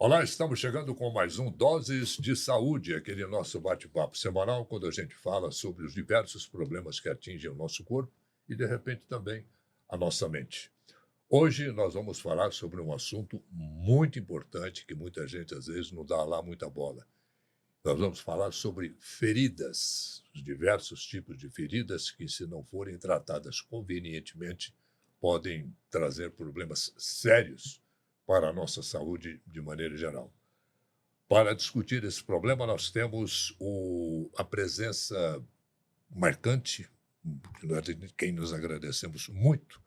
Olá, estamos chegando com mais um Doses de Saúde, aquele nosso bate-papo semanal, quando a gente fala sobre os diversos problemas que atingem o nosso corpo e, de repente, também a nossa mente. Hoje nós vamos falar sobre um assunto muito importante que muita gente, às vezes, não dá lá muita bola. Nós vamos falar sobre feridas, os diversos tipos de feridas que, se não forem tratadas convenientemente, podem trazer problemas sérios para a nossa saúde de maneira geral. Para discutir esse problema, nós temos a presença marcante, de quem nos agradecemos muito,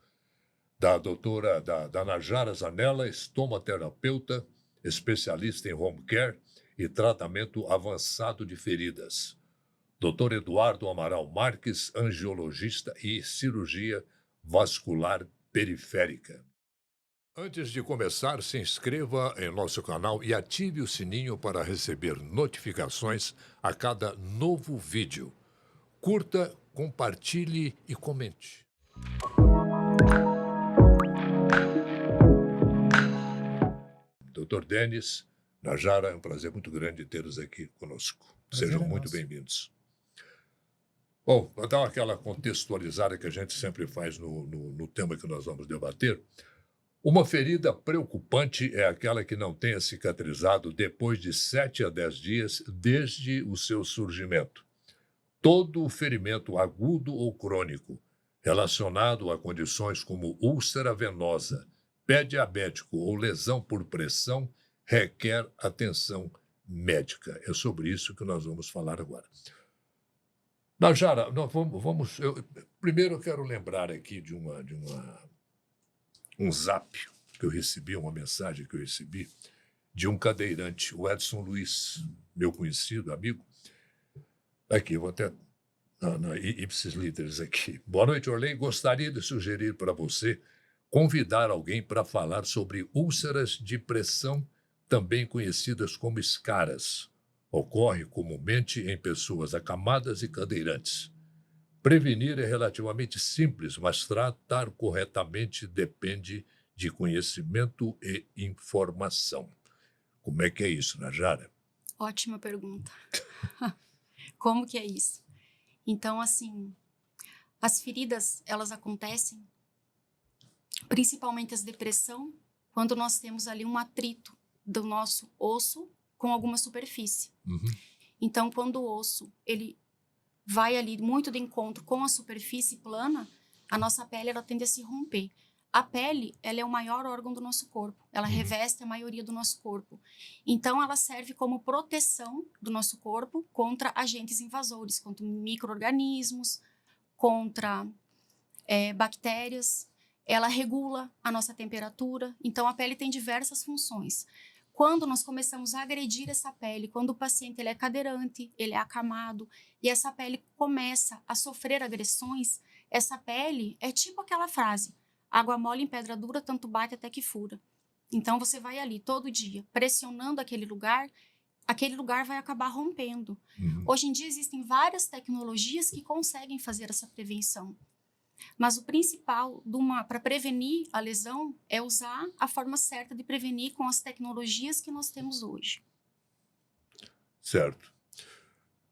da doutora da Najara Zanella, estomaterapeuta, especialista em home care e tratamento avançado de feridas. Doutor Eduardo Amaral Marques, angiologista e cirurgia vascular periférica. Antes de começar, se inscreva em nosso canal e ative o sininho para receber notificações a cada novo vídeo. Curta, compartilhe e comente. Doutor Denis, Najara, é um prazer muito grande tê-los aqui conosco. Sejam muito bem-vindos. Bom, vou dar aquela contextualizada que a gente sempre faz no tema que nós vamos debater. Uma ferida preocupante é aquela que não tenha cicatrizado depois de 7 a 10 dias desde o seu surgimento. Todo ferimento agudo ou crônico relacionado a condições como úlcera venosa, pé diabético ou lesão por pressão requer atenção médica. É sobre isso que nós vamos falar agora. Najara, nós primeiro eu quero lembrar aqui de um zap que eu recebi, uma mensagem que eu recebi de um cadeirante, o Edson Luiz, meu conhecido, amigo. Aqui, vou até na ipsis literis aqui. Boa noite, Orley. Gostaria de sugerir para você convidar alguém para falar sobre úlceras de pressão, também conhecidas como escaras. Ocorre comumente em pessoas acamadas e cadeirantes. Prevenir é relativamente simples, mas tratar corretamente depende de conhecimento e informação. Como é que é isso, Najara? Ótima pergunta. Como que é isso? Então, assim, as feridas, elas acontecem, principalmente as depressão, quando nós temos ali um atrito do nosso osso com alguma superfície. Uhum. Então, quando o osso, ele vai ali muito de encontro com a superfície plana, a nossa pele, ela tende a se romper. A pele, ela é o maior órgão do nosso corpo. Ela reveste a maioria do nosso corpo. Então, ela serve como proteção do nosso corpo contra agentes invasores, contra micro-organismos, contra bactérias. Ela regula a nossa temperatura. Então, a pele tem diversas funções. Quando nós começamos a agredir essa pele, quando o paciente ele é cadeirante, ele é acamado, e essa pele começa a sofrer agressões, essa pele é tipo aquela frase: água mole em pedra dura, tanto bate até que fura. Então, você vai ali todo dia, pressionando aquele lugar vai acabar rompendo. Hoje em dia, existem várias tecnologias que conseguem fazer essa prevenção. Mas o principal para prevenir a lesão é usar a forma certa de prevenir com as tecnologias que nós temos hoje. Certo.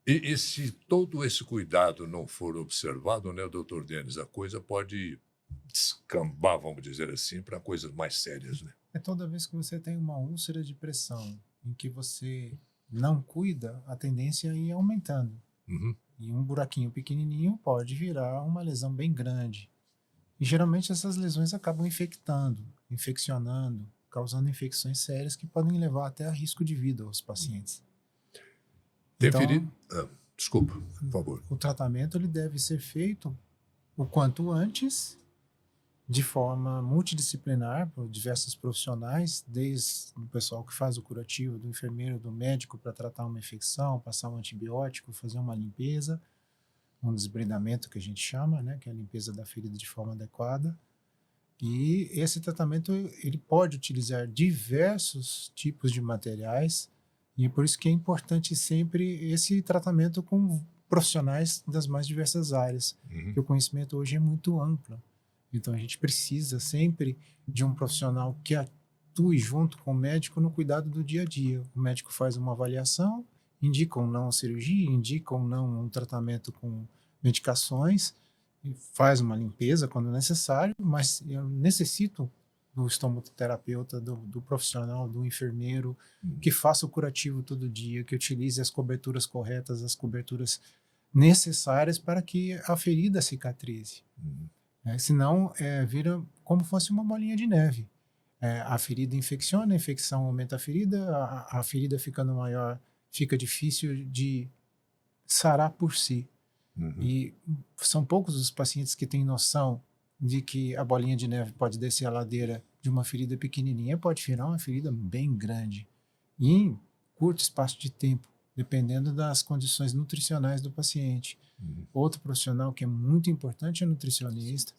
E se todo esse cuidado não for observado, né, doutor Denis, a coisa pode descambar, vamos dizer assim, para coisas mais sérias, né? Toda vez que você tem uma úlcera de pressão em que você não cuida, a tendência é ir aumentando. Uhum. E um buraquinho pequenininho pode virar uma lesão bem grande. E geralmente essas lesões acabam infeccionando, causando infecções sérias que podem levar até a risco de vida aos pacientes. Desculpa, por favor. O tratamento ele deve ser feito o quanto antes, de forma multidisciplinar, por diversos profissionais, desde o pessoal que faz o curativo, do enfermeiro, do médico para tratar uma infecção, passar um antibiótico, fazer uma limpeza, um desbridamento que a gente chama, né, que é a limpeza da ferida de forma adequada. E esse tratamento ele pode utilizar diversos tipos de materiais, e por isso que é importante sempre esse tratamento com profissionais das mais diversas áreas, porque o conhecimento hoje é muito amplo. Então, a gente precisa sempre de um profissional que atue junto com o médico no cuidado do dia a dia. O médico faz uma avaliação, indica ou não a cirurgia, indica ou não um tratamento com medicações, e faz uma limpeza quando necessário, mas eu necessito do estomoterapeuta, do profissional, do enfermeiro, que faça o curativo todo dia, que utilize as coberturas corretas, as coberturas necessárias para que a ferida cicatrize. Senão, vira como fosse uma bolinha de neve. A ferida infecciona, a infecção aumenta a ferida, a ferida ficando maior, fica difícil de sarar por si. E são poucos os pacientes que têm noção de que a bolinha de neve pode descer a ladeira de uma ferida pequenininha, pode virar uma ferida bem grande. E em curto espaço de tempo, dependendo das condições nutricionais do paciente. Outro profissional que é muito importante é o nutricionista,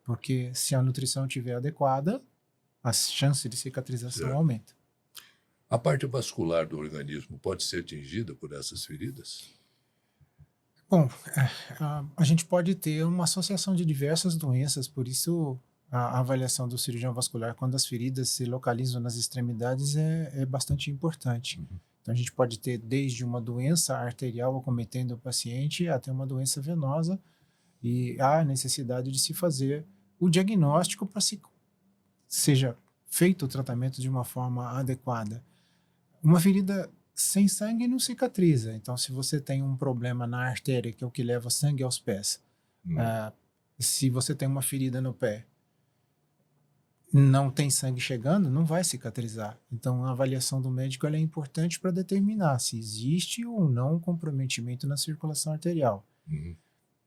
porque se a nutrição estiver adequada, a chance de cicatrização aumenta. A parte vascular do organismo pode ser atingida por essas feridas? Bom, a gente pode ter uma associação de diversas doenças, por isso a avaliação do cirurgião vascular quando as feridas se localizam nas extremidades é bastante importante. Então a gente pode ter desde uma doença arterial acometendo o paciente até uma doença venosa, e há necessidade de se fazer o diagnóstico para se seja feito o tratamento de uma forma adequada. Uma ferida sem sangue não cicatriza. Então, se você tem um problema na artéria, que é o que leva sangue aos pés, se você tem uma ferida no pé, não tem sangue chegando, não vai cicatrizar. Então, a avaliação do médico ela é importante para determinar se existe ou não um comprometimento na circulação arterial.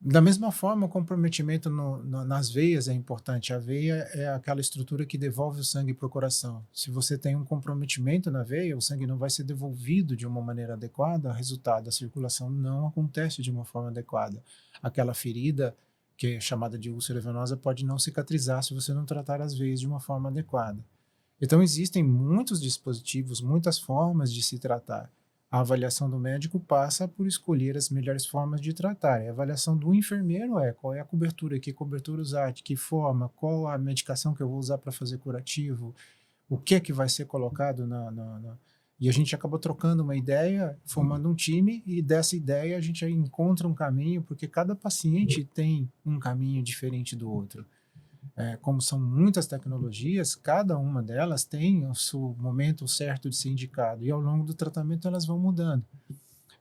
Da mesma forma, o comprometimento nas veias é importante. A veia é aquela estrutura que devolve o sangue para o coração. Se você tem um comprometimento na veia, o sangue não vai ser devolvido de uma maneira adequada, resultado, a circulação não acontece de uma forma adequada. Aquela ferida, que é chamada de úlcera venosa, pode não cicatrizar se você não tratar as veias de uma forma adequada. Então, existem muitos dispositivos, muitas formas de se tratar. A avaliação do médico passa por escolher as melhores formas de tratar. A avaliação do enfermeiro qual é a cobertura, que cobertura usar, de que forma, qual a medicação que eu vou usar para fazer curativo, o que vai ser colocado E a gente acaba trocando uma ideia, formando um time, e dessa ideia a gente encontra um caminho, porque cada paciente tem um caminho diferente do outro. Como são muitas tecnologias, cada uma delas tem o seu momento certo de ser indicado, e ao longo do tratamento elas vão mudando.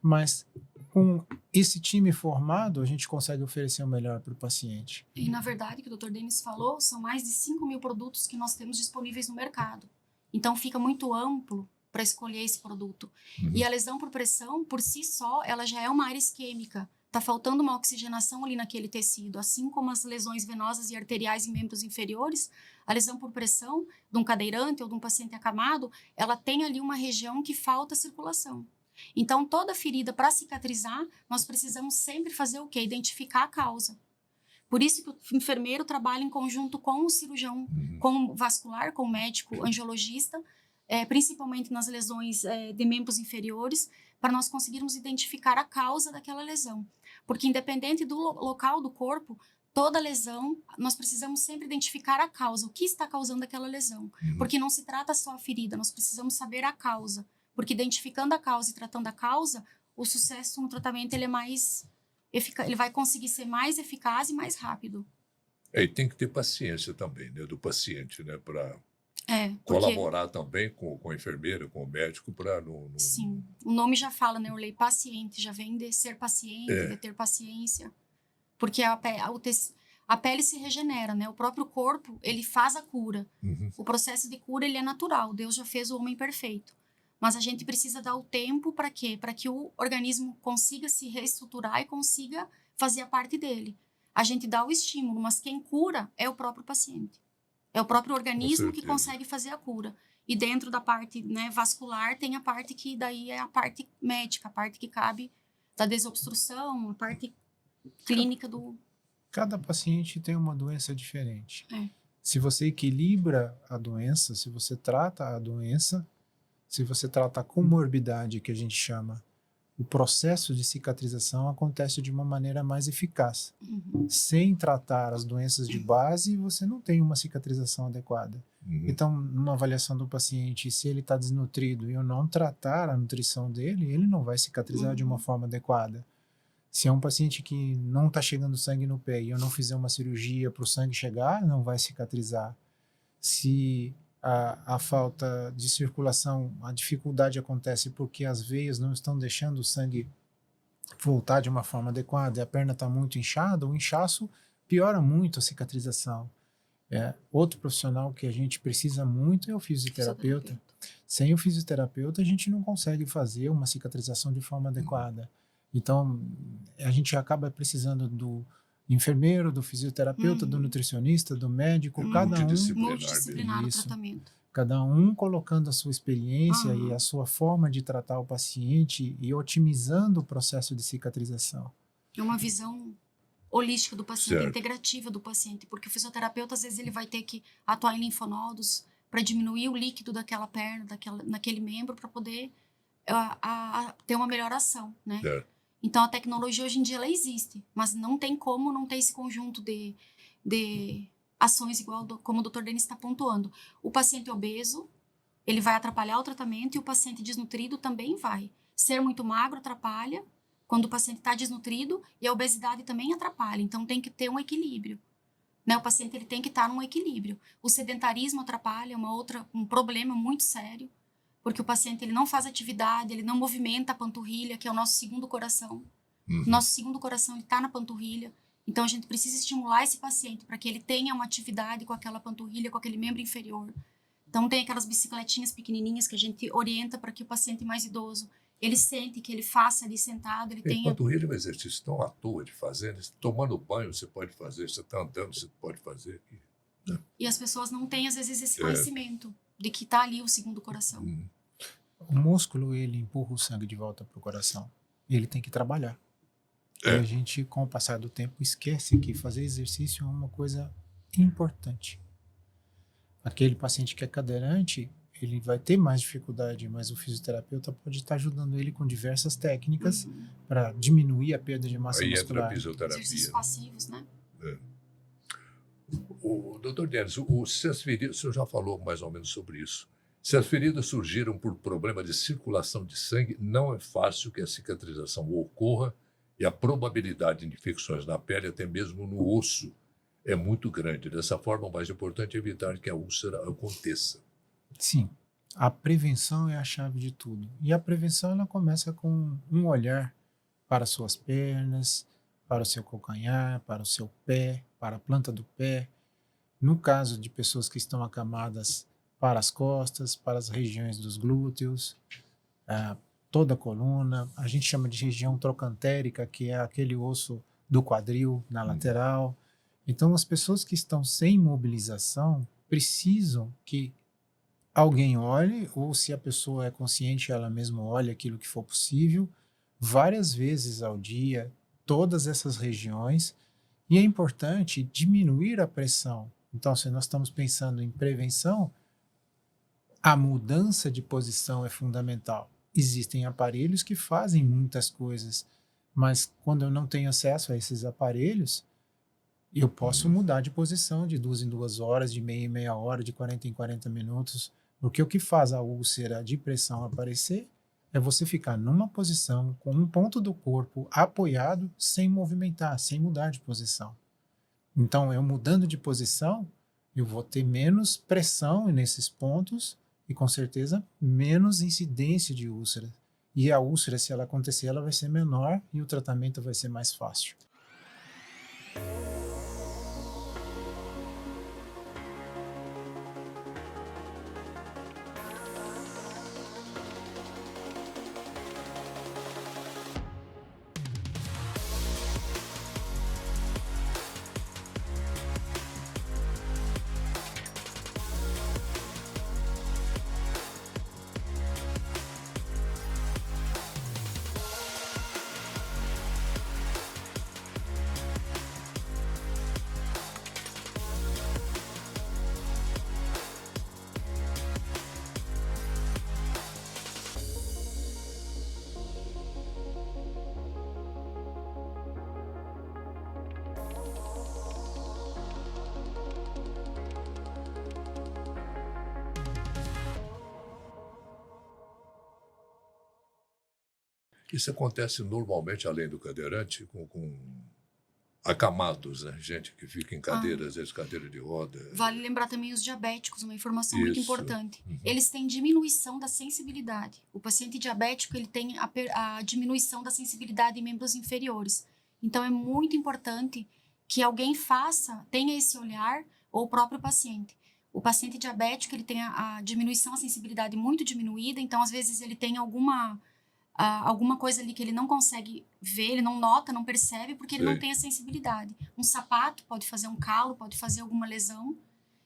Mas com esse time formado, a gente consegue oferecer o melhor para o paciente. E, na verdade, o que o Dr. Denis falou, são mais de 5.000 produtos que nós temos disponíveis no mercado. Então, fica muito amplo para escolher esse produto. E a lesão por pressão, por si só, ela já é uma área isquêmica. Está faltando uma oxigenação ali naquele tecido, assim como as lesões venosas e arteriais em membros inferiores, a lesão por pressão de um cadeirante ou de um paciente acamado, ela tem ali uma região que falta circulação. Então, toda ferida, para cicatrizar, nós precisamos sempre fazer o quê? Identificar a causa. Por isso que o enfermeiro trabalha em conjunto com o cirurgião, com o vascular, com o médico angiologista, principalmente nas lesões de membros inferiores, para nós conseguirmos identificar a causa daquela lesão. Porque independente do local do corpo, toda lesão, nós precisamos sempre identificar a causa, o que está causando aquela lesão. Porque não se trata só a ferida, nós precisamos saber a causa. Porque identificando a causa e tratando a causa, o sucesso no tratamento ele é mais ele vai conseguir ser mais eficaz e mais rápido. E tem que ter paciência também, né, do paciente, né, para porque colaborar também com o enfermeiro, com o médico, para não... Sim, o nome já fala, né, o lei paciente, já vem de ser paciente, de ter paciência, porque a pele se regenera, né, o próprio corpo, ele faz a cura, o processo de cura, ele é natural, Deus já fez o homem perfeito, mas a gente precisa dar o tempo para quê? Para que o organismo consiga se reestruturar e consiga fazer a parte dele. A gente dá o estímulo, mas quem cura é o próprio paciente. É o próprio organismo que consegue fazer a cura. E dentro da parte, né, vascular tem a parte que daí é a parte médica, a parte que cabe da desobstrução, a parte clínica do... Cada paciente tem uma doença diferente. Se você equilibra a doença, se você trata a doença, se você trata a comorbidade, que a gente chama, o processo de cicatrização acontece de uma maneira mais eficaz. Uhum. Sem tratar as doenças de base, você não tem uma cicatrização adequada. Então, numa avaliação do paciente, se ele está desnutrido e eu não tratar a nutrição dele, ele não vai cicatrizar de uma forma adequada. Se é um paciente que não está chegando sangue no pé e eu não fizer uma cirurgia para o sangue chegar, não vai cicatrizar. Se a falta de circulação, a dificuldade acontece porque as veias não estão deixando o sangue voltar de uma forma adequada e a perna está muito inchada, o inchaço piora muito a cicatrização. Outro profissional que a gente precisa muito é o fisioterapeuta. Sem o fisioterapeuta, a gente não consegue fazer uma cicatrização de forma adequada. Então, a gente acaba precisando do enfermeiro, do fisioterapeuta, do nutricionista, do médico, cada um Multidisciplinar o Isso. tratamento. Cada um colocando a sua experiência e a sua forma de tratar o paciente e otimizando o processo de cicatrização. É uma visão holística do paciente, Certo. integrativa do paciente, porque o fisioterapeuta, às vezes, ele vai ter que atuar em linfonodos para diminuir o líquido daquela perna, naquele membro, para poder ter uma melhor ação, né? Certo. Então, a tecnologia hoje em dia, ela existe, mas não tem como não ter esse conjunto de ações igual como o Dr. Denis está pontuando. O paciente obeso, ele vai atrapalhar o tratamento e o paciente desnutrido também vai. Ser muito magro atrapalha quando o paciente está desnutrido e a obesidade também atrapalha. Então, tem que ter um equilíbrio. Né? O paciente ele tem que estar num equilíbrio. O sedentarismo atrapalha, um problema muito sério, porque o paciente ele não faz atividade, ele não movimenta a panturrilha, que é o nosso segundo coração. Nosso segundo coração está na panturrilha. Então, a gente precisa estimular esse paciente para que ele tenha uma atividade com aquela panturrilha, com aquele membro inferior. Então, tem aquelas bicicletinhas pequenininhas que a gente orienta para que o paciente mais idoso, ele sente que ele faça ali sentado, ele tenha... Panturrilha é um exercício tão à toa de fazer, né? Tomando banho você pode fazer, você está andando, você pode fazer. E as pessoas não têm, às vezes, esse conhecimento de que está ali o segundo coração. O músculo, ele empurra o sangue de volta para o coração. Ele tem que trabalhar. E a gente, com o passar do tempo, esquece que fazer exercício é uma coisa importante. Aquele paciente que é cadeirante, ele vai ter mais dificuldade, mas o fisioterapeuta pode estar ajudando ele com diversas técnicas para diminuir a perda de massa Aí entra a muscular. fisioterapia. Exercícios passivos, né? O Dr. Denis, se as feridas, o senhor já falou mais ou menos sobre isso. Se as feridas surgiram por problema de circulação de sangue, não é fácil que a cicatrização ocorra e a probabilidade de infecções na pele, até mesmo no osso, é muito grande. Dessa forma, o mais importante é evitar que a úlcera aconteça. Sim, a prevenção é a chave de tudo. E a prevenção ela começa com um olhar para as suas pernas, para o seu calcanhar, para o seu pé, para a planta do pé. No caso de pessoas que estão acamadas, para as costas, para as regiões dos glúteos, toda a coluna. A gente chama de região trocantérica, que é aquele osso do quadril na lateral. Então, as pessoas que estão sem mobilização precisam que alguém olhe, ou se a pessoa é consciente, ela mesma olhe aquilo que for possível, várias vezes ao dia, todas essas regiões. E é importante diminuir a pressão. Então, se nós estamos pensando em prevenção, a mudança de posição é fundamental. Existem aparelhos que fazem muitas coisas, mas quando eu não tenho acesso a esses aparelhos, eu posso mudar de posição de 2 em 2 horas, de meia em meia hora, de 40 em 40 minutos, porque o que faz a úlcera de pressão aparecer é você ficar numa posição com um ponto do corpo apoiado sem movimentar, sem mudar de posição. Então, eu mudando de posição, eu vou ter menos pressão nesses pontos e, com certeza, menos incidência de úlcera. E a úlcera, se ela acontecer, ela vai ser menor e o tratamento vai ser mais fácil. Isso acontece normalmente, além do cadeirante, com acamados, né? Gente que fica em cadeira, às vezes cadeira de roda. Vale lembrar também os diabéticos, uma informação muito Isso. importante. Eles têm diminuição da sensibilidade. O paciente diabético, ele tem a diminuição da sensibilidade em membros inferiores. Então, é muito importante que alguém tenha esse olhar, ou o próprio paciente. O paciente diabético, ele tem a diminuição, a sensibilidade muito diminuída, então, às vezes, ele tem alguma coisa ali que ele não consegue ver, ele não nota, não percebe, porque ele não tem a sensibilidade. Um sapato pode fazer um calo, pode fazer alguma lesão.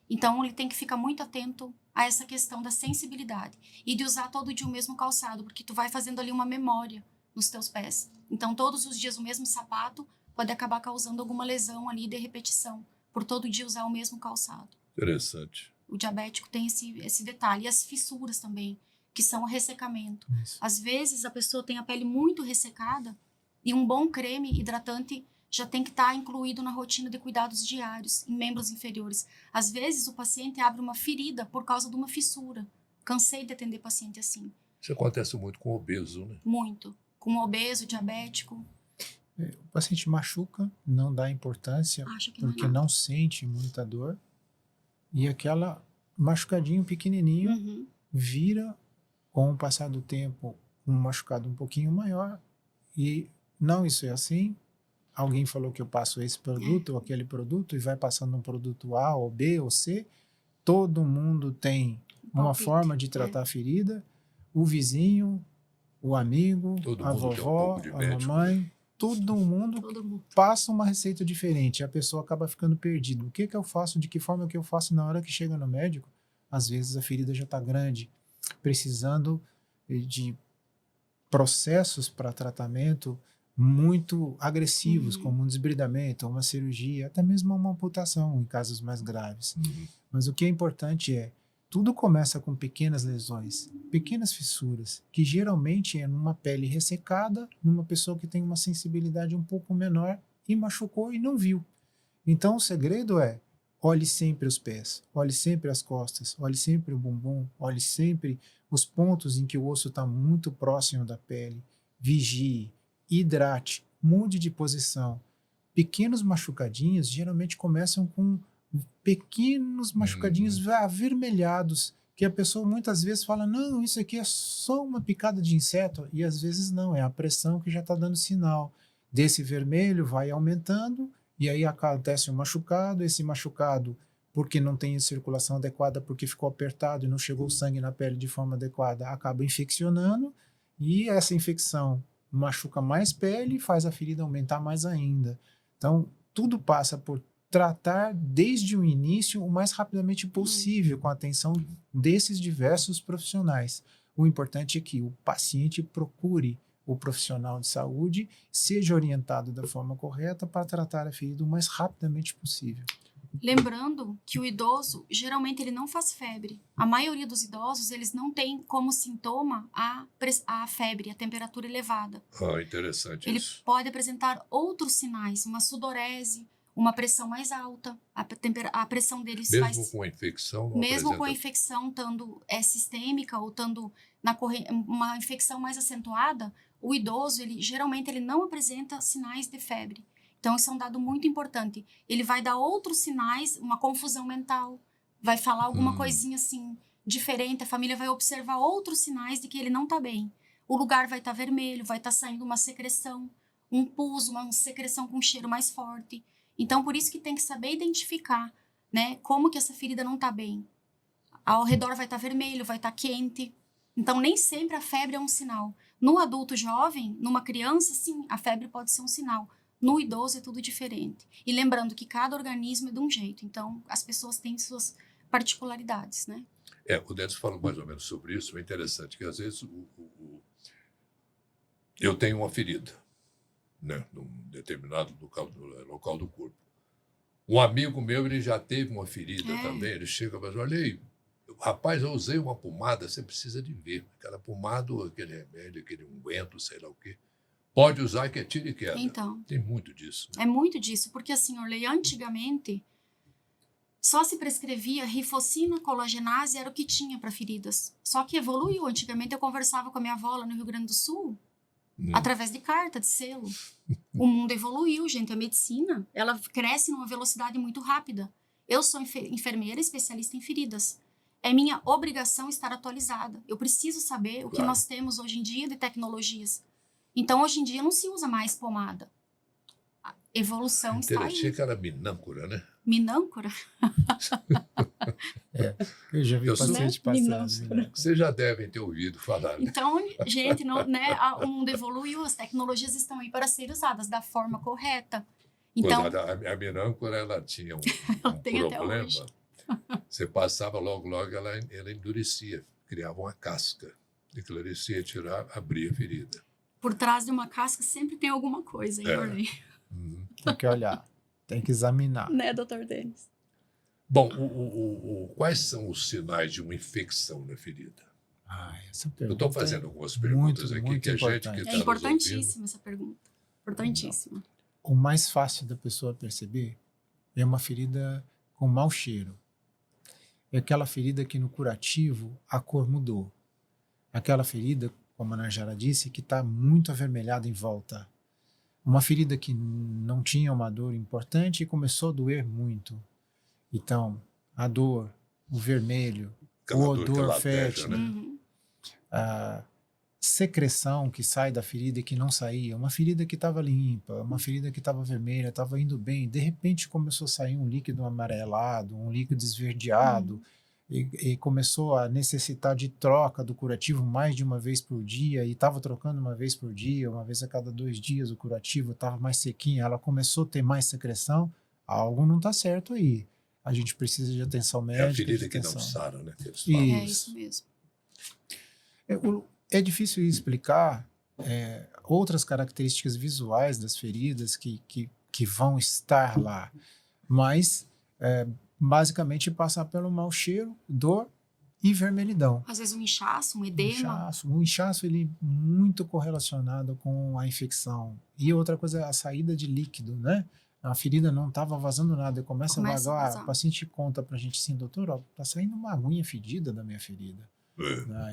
Então, ele tem que ficar muito atento a essa questão da sensibilidade. E de usar todo dia o mesmo calçado, porque tu vai fazendo ali uma memória nos teus pés. Então, todos os dias o mesmo sapato pode acabar causando alguma lesão ali de repetição, por todo dia usar o mesmo calçado. Interessante. O diabético tem esse detalhe. E as fissuras também, que são o ressecamento. Isso. Às vezes, a pessoa tem a pele muito ressecada e um bom creme hidratante já tem que estar incluído na rotina de cuidados diários, em membros inferiores. Às vezes, o paciente abre uma ferida por causa de uma fissura. Cansei de atender paciente assim. Isso acontece muito com obeso, né? Muito. Com obeso, diabético. O paciente machuca, não dá importância, Acha que porque não é nada. não sente muita dor. E aquela machucadinho pequenininho Uhum. vira, com o passar do tempo, um machucado um pouquinho maior. E não, isso é assim. Alguém falou que eu passo esse produto ou aquele produto e vai passando um produto A ou B ou C. Todo mundo tem uma Palpite. forma de tratar a ferida. O vizinho, o amigo, Todo a mundo tem um vovó, pouco de a médico, mamãe, todo mundo Todo mundo. passa uma receita diferente e a pessoa acaba ficando perdida. O que que eu faço? De que forma que eu faço? Na hora que chega no médico, às vezes a ferida já está grande, precisando de processos para tratamento muito agressivos, como um desbridamento, uma cirurgia, até mesmo uma amputação em casos mais graves. Mas o que é importante é, tudo começa com pequenas lesões, pequenas fissuras, que geralmente é numa pele ressecada, numa pessoa que tem uma sensibilidade um pouco menor e machucou e não viu. Então o segredo é, olhe sempre os pés, olhe sempre as costas, olhe sempre o bumbum, olhe sempre os pontos em que o osso está muito próximo da pele, vigie, hidrate, mude de posição. Pequenos machucadinhos geralmente começam com pequenos machucadinhos avermelhados, que a pessoa muitas vezes fala, não, isso aqui é só uma picada de inseto, e às vezes não, é a pressão que já está dando sinal. Desse vermelho vai aumentando, e aí acontece um machucado, esse machucado, porque não tem circulação adequada, porque ficou apertado e não chegou sangue na pele de forma adequada, acaba infeccionando, e essa infecção machuca mais pele e faz a ferida aumentar mais ainda. Então, tudo passa por tratar desde o início o mais rapidamente possível, com a atenção desses diversos profissionais. O importante é que o paciente procure o profissional de saúde, seja orientado da forma correta para tratar a ferida o mais rapidamente possível. Lembrando que o idoso, geralmente, ele não faz febre. A maioria dos idosos, eles não têm como sintoma a febre, a temperatura elevada. Interessante Ele isso. pode apresentar outros sinais, uma sudorese, uma pressão mais alta, a pressão deles Mesmo com a infecção, não mesmo com a apresenta... infecção estando sistêmica ou estando uma infecção mais acentuada, o idoso, geralmente, ele não apresenta sinais de febre. Então, isso é um dado muito importante. Ele vai dar outros sinais, uma confusão mental, vai falar alguma coisinha assim, diferente, a família vai observar outros sinais de que ele não está bem. O lugar vai estar vermelho, vai estar saindo uma secreção, um pus, uma secreção com cheiro mais forte. Então, por isso que tem que saber identificar, né, como que essa ferida não está bem. Ao redor vai estar vermelho, vai estar quente. Então, nem sempre a febre é um sinal. No adulto jovem, numa criança, sim, a febre pode ser um sinal. No idoso é tudo diferente. E lembrando que cada organismo é de um jeito. Então, as pessoas têm suas particularidades, né? O Décio fala mais ou menos sobre isso. É interessante que, às vezes, eu tenho uma ferida, né, num determinado local do corpo. Um amigo meu, ele já teve uma ferida também. Ele chega e fala, olha aí, rapaz, eu usei uma pomada, você precisa de ver. Aquela pomada, aquele remédio, aquele unguento, sei lá o quê. Pode usar que é tiro e queda. Então, tem muito disso. Né? É muito disso, porque assim, Orley, antigamente só se prescrevia rifocina, colagenase, era o que tinha para feridas. Só que evoluiu. Antigamente eu conversava com a minha avó lá no Rio Grande do Sul, através de carta, de selo. O mundo evoluiu, gente. A medicina, ela cresce numa velocidade muito rápida. Eu sou enfermeira especialista em feridas. É minha obrigação estar atualizada. Eu preciso saber o que nós temos hoje em dia de tecnologias. Então, hoje em dia, não se usa mais pomada. A evolução está Interessante aí. que era minâncora, né? Minâncora? Eu já vi Eu sou- paciente Né? passando. Né? Vocês já devem ter ouvido falar, né? Então, gente, não, né, o mundo evoluiu, as tecnologias estão aí para serem usadas da forma correta. Então, Pois a minâncora, ela tinha ela um tem até problema. hoje. Você passava logo, ela endurecia, criava uma casca. Esclarecia, tirar, abria a ferida. Por trás de uma casca sempre tem alguma coisa, hein, Orley? Uhum. Tem que olhar, tem que examinar. Né, doutor Denis? Bom, quais são os sinais de uma infecção na ferida? Essa Eu pergunta estou fazendo algumas perguntas muito, aqui muito que a gente que importante. está É nos importantíssima essa pergunta. Importantíssima. O mais fácil da pessoa perceber é uma ferida com mau cheiro. É aquela ferida que no curativo a cor mudou. Aquela ferida, como a Narjara disse, que está muito avermelhada em volta. Uma ferida que não tinha uma dor importante e começou a doer muito. Então, a dor, o vermelho, Aquela o dor que odor lateja, fétido, né? Uhum. a secreção que sai da ferida e que não saía, uma ferida que estava limpa, uma ferida que estava vermelha, estava indo bem, de repente começou a sair um líquido amarelado, um líquido esverdeado, e começou a necessitar de troca do curativo mais de uma vez por dia, e estava trocando uma vez por dia, uma vez a cada 2 dias o curativo estava mais sequinho, ela começou a ter mais secreção, algo não está certo aí. A gente precisa de atenção É médica. a ferida de que não atenção. sara, né? Que eles falam. É isso mesmo. É difícil explicar outras características visuais das feridas que vão estar lá, mas basicamente passar pelo mau cheiro, dor e vermelhidão. Às vezes um inchaço, um edema. O inchaço ele é muito correlacionado com a infecção. E outra coisa é a saída de líquido, né? A ferida não estava vazando nada, começa a vazar. O paciente conta pra gente assim, doutor, ó, tá saindo uma aguinha fedida da minha ferida.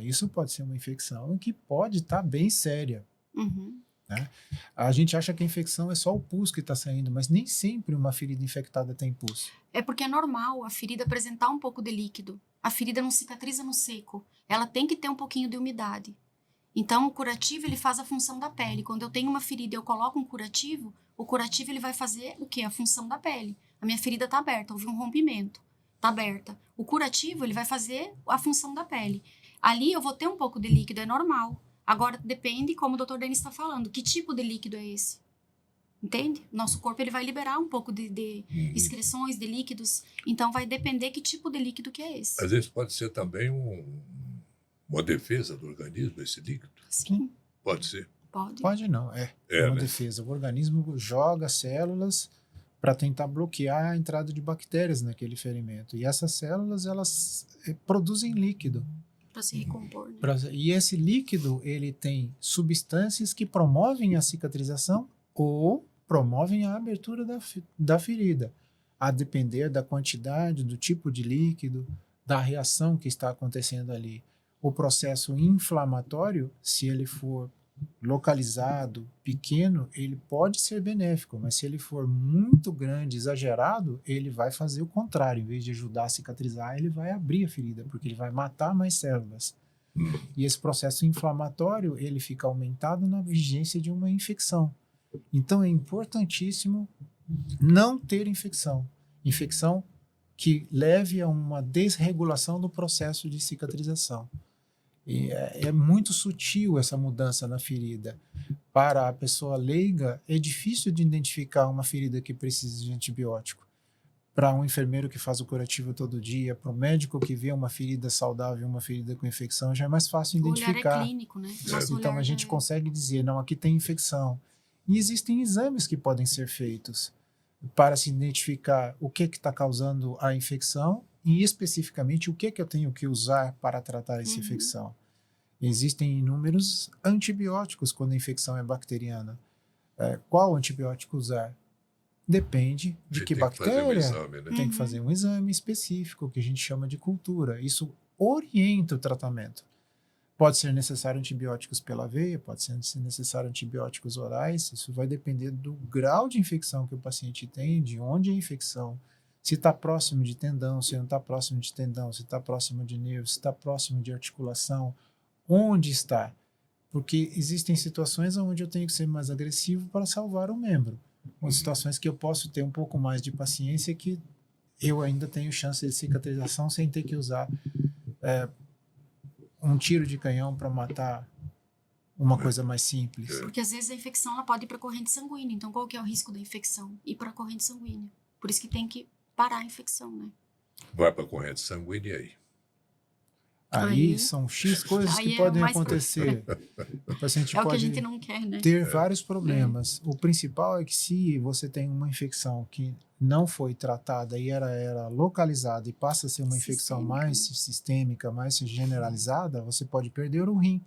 Isso pode ser uma infecção que pode estar bem séria. Uhum. Né? A gente acha que a infecção é só o pus que está saindo, mas nem sempre uma ferida infectada tem pus. É porque é normal a ferida apresentar um pouco de líquido. A ferida não cicatriza no seco. Ela tem que ter um pouquinho de umidade. Então, o curativo ele faz a função da pele. Quando eu tenho uma ferida e eu coloco um curativo, o curativo ele vai fazer o quê? A função da pele. A minha ferida está aberta, houve um rompimento. Está aberta. O curativo ele vai fazer a função da pele. Ali eu vou ter um pouco de líquido, é normal. Agora, depende, como o Dr. Denis está falando, que tipo de líquido é esse? Entende? Nosso corpo ele vai liberar um pouco de excreções, de líquidos. Então, vai depender que tipo de líquido que é esse. Às vezes pode ser também uma defesa do organismo, esse líquido. Sim, Pode ser. pode. Pode não, é uma né? defesa. O organismo joga células para tentar bloquear a entrada de bactérias naquele ferimento. E essas células, elas produzem líquido. Para se recompor. Né? E esse líquido, ele tem substâncias que promovem a cicatrização ou promovem a abertura da ferida, a depender da quantidade, do tipo de líquido, da reação que está acontecendo ali. O processo inflamatório, se ele for localizado, pequeno, ele pode ser benéfico, mas se ele for muito grande, exagerado, ele vai fazer o contrário. Em vez de ajudar a cicatrizar, ele vai abrir a ferida, porque ele vai matar mais células. E esse processo inflamatório, ele fica aumentado na vigência de uma infecção. Então, é importantíssimo não ter infecção. Infecção que leve a uma desregulação do processo de cicatrização. E é muito sutil essa mudança na ferida. Para a pessoa leiga, é difícil de identificar uma ferida que precisa de antibiótico. Para um enfermeiro que faz o curativo todo dia, para o médico que vê uma ferida saudável e uma ferida com infecção, já é mais fácil identificar. O olhar é clínico, né? Então a gente consegue dizer, não, aqui tem infecção. E existem exames que podem ser feitos para se identificar o que está causando a infecção e especificamente o que eu tenho que usar para tratar essa infecção. Existem inúmeros antibióticos quando a infecção é bacteriana. Qual antibiótico usar? Depende de que bactéria. Tem que fazer um exame, né? Tem que fazer um exame específico, que a gente chama de cultura. Isso orienta o tratamento. Pode ser necessário antibióticos pela veia, pode ser necessário antibióticos orais. Isso vai depender do grau de infecção que o paciente tem, de onde é a infecção, se está próximo de tendão, se não está próximo de tendão, se está próximo de nervo, se está próximo de articulação, onde está. Porque existem situações onde eu tenho que ser mais agressivo para salvar o membro. Ou situações que eu posso ter um pouco mais de paciência, que eu ainda tenho chance de cicatrização sem ter que usar um tiro de canhão para matar uma coisa mais simples. Porque às vezes a infecção ela pode ir para a corrente sanguínea. Então, qual que é o risco da infecção? Ir para a corrente sanguínea. Por isso que tem que parar a infecção, né? Vai para a corrente sanguínea e aí. Aí são X coisas que podem acontecer. O paciente É o que a pode gente não quer, né? ter vários problemas. O principal é que se você tem uma infecção que não foi tratada e era localizada e passa a ser uma infecção mais sistêmica, mais generalizada, você pode perder o rim.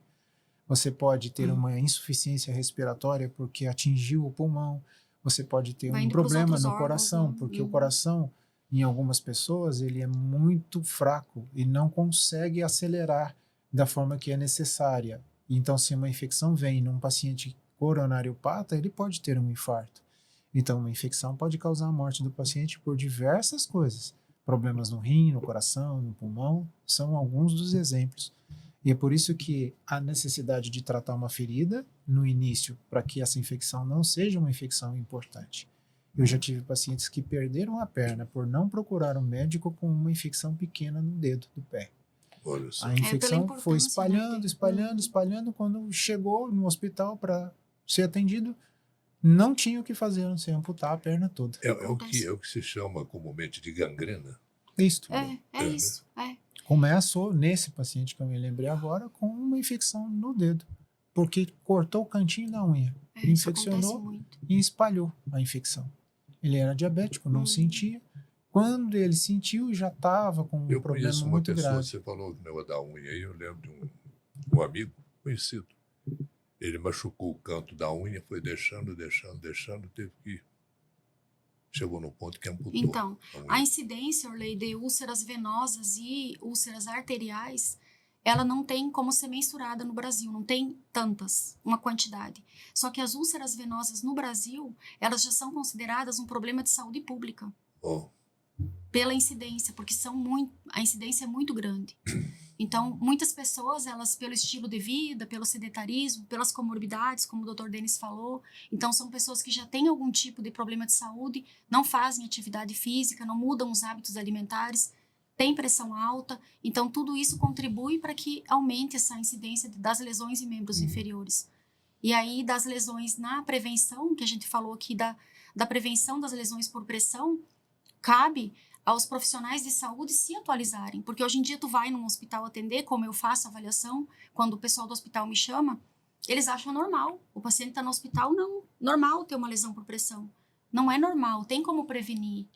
Você pode ter uma insuficiência respiratória porque atingiu o pulmão. Você pode ter um problema no coração, porque o coração, em algumas pessoas, ele é muito fraco e não consegue acelerar da forma que é necessária. Então, se uma infecção vem num paciente coronariopata, ele pode ter um infarto. Então, uma infecção pode causar a morte do paciente por diversas coisas. Problemas no rim, no coração, no pulmão, são alguns dos exemplos. E é por isso que a necessidade de tratar uma ferida no início, para que essa infecção não seja uma infecção importante. Eu já tive pacientes que perderam a perna por não procurar um médico com uma infecção pequena no dedo do pé. A infecção foi espalhando. Quando chegou no hospital para ser atendido, não tinha o que fazer, a não ser amputar a perna toda. É o que se chama comumente de gangrena. Isso. Isso. Começou nesse paciente que eu me lembrei agora com uma infecção no dedo, porque cortou o cantinho da unha, infeccionou e espalhou a infecção. Ele era diabético, não sentia. Quando ele sentiu, já estava com um problema muito grave. Você falou do negócio da unha aí, eu lembro de um amigo conhecido. Ele machucou o canto da unha, foi deixando, teve que ir. Chegou no ponto que amputou. Então, a incidência, Orley, de úlceras venosas e úlceras arteriais, ela não tem como ser mensurada no Brasil, não tem tantas, uma quantidade. Só que as úlceras venosas no Brasil, elas já são consideradas um problema de saúde pública. Pela incidência, porque a incidência é muito grande. Então, muitas pessoas, elas, pelo estilo de vida, pelo sedentarismo, pelas comorbidades, como o Dr. Denis falou, então são pessoas que já têm algum tipo de problema de saúde, não fazem atividade física, não mudam os hábitos alimentares, têm pressão alta, então tudo isso contribui para que aumente essa incidência das lesões em membros inferiores. E aí, das lesões na prevenção, que a gente falou aqui da prevenção das lesões por pressão, cabe aos profissionais de saúde se atualizarem, porque hoje em dia tu vai num hospital atender, como eu faço a avaliação, quando o pessoal do hospital me chama, eles acham normal, o paciente está no hospital, não, normal ter uma lesão por pressão, não é normal, tem como prevenir.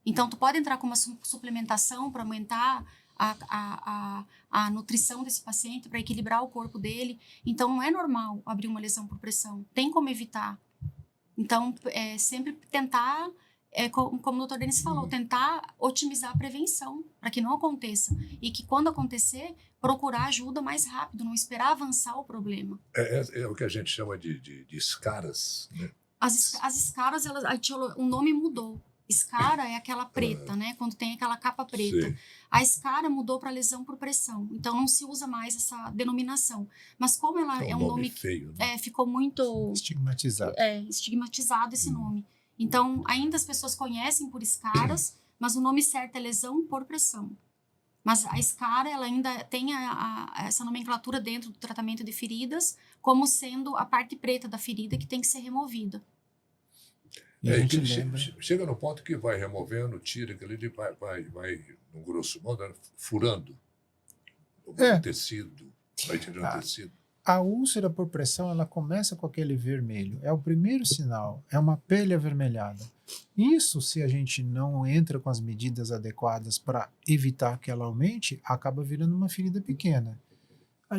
Então tu pode entrar com uma suplementação para aumentar a nutrição desse paciente, para equilibrar o corpo dele, então não é normal abrir uma lesão por pressão, tem como evitar. Então sempre tentar, como o Dr. Denis falou, tentar otimizar a prevenção para que não aconteça e que quando acontecer, procurar ajuda mais rápido, não esperar avançar o problema. É o que a gente chama de escaras, né? As escaras, o nome mudou. Escara é aquela preta, né? Quando tem aquela capa preta. Sim. A escara mudou para lesão por pressão. Então, não se usa mais essa denominação. Mas como ela é um nome feio, né? Ficou muito... estigmatizado. Estigmatizado esse nome. Então, ainda as pessoas conhecem por escaras, mas o nome certo é lesão por pressão. Mas a escara, ela ainda tem essa nomenclatura dentro do tratamento de feridas, como sendo a parte preta da ferida que tem que ser removida. Chega no ponto que vai removendo, tira aquele, vai no grosso modo, furando o tecido, vai tirando tecido. A úlcera por pressão, ela começa com aquele vermelho. É o primeiro sinal, é uma pele avermelhada. Isso, se a gente não entra com as medidas adequadas para evitar que ela aumente, acaba virando uma ferida pequena.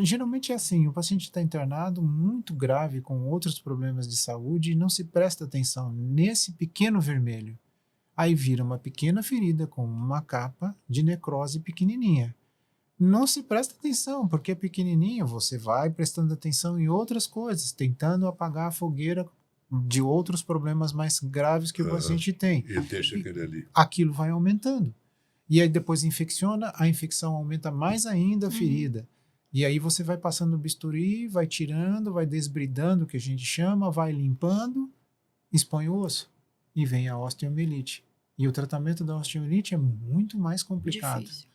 Geralmente é assim, o paciente está internado muito grave com outros problemas de saúde e não se presta atenção nesse pequeno vermelho. Aí vira uma pequena ferida com uma capa de necrose pequenininha. não se presta atenção, porque é pequenininho, você vai prestando atenção em outras coisas, tentando apagar a fogueira de outros problemas mais graves que o paciente tem. E deixa aquele ali. Aquilo vai aumentando. E aí depois infecciona, a infecção aumenta mais ainda a ferida. E aí você vai passando o bisturi, vai tirando, vai desbridando, o que a gente chama, vai limpando, expõe o osso e vem a osteomielite. E o tratamento da osteomielite é muito mais complicado. Difícil.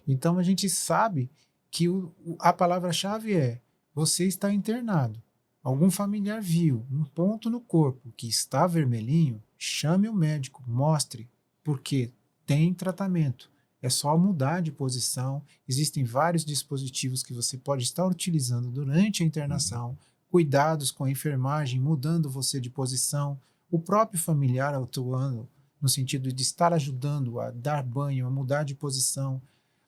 Então a gente sabe que a palavra-chave é: você está internado. Algum familiar viu um ponto no corpo que está vermelhinho, chame o médico, mostre, porque tem tratamento. É só mudar de posição. Existem vários dispositivos que você pode estar utilizando durante a internação, cuidados com a enfermagem, mudando você de posição, o próprio familiar atuando no sentido de estar ajudando a dar banho, a mudar de posição,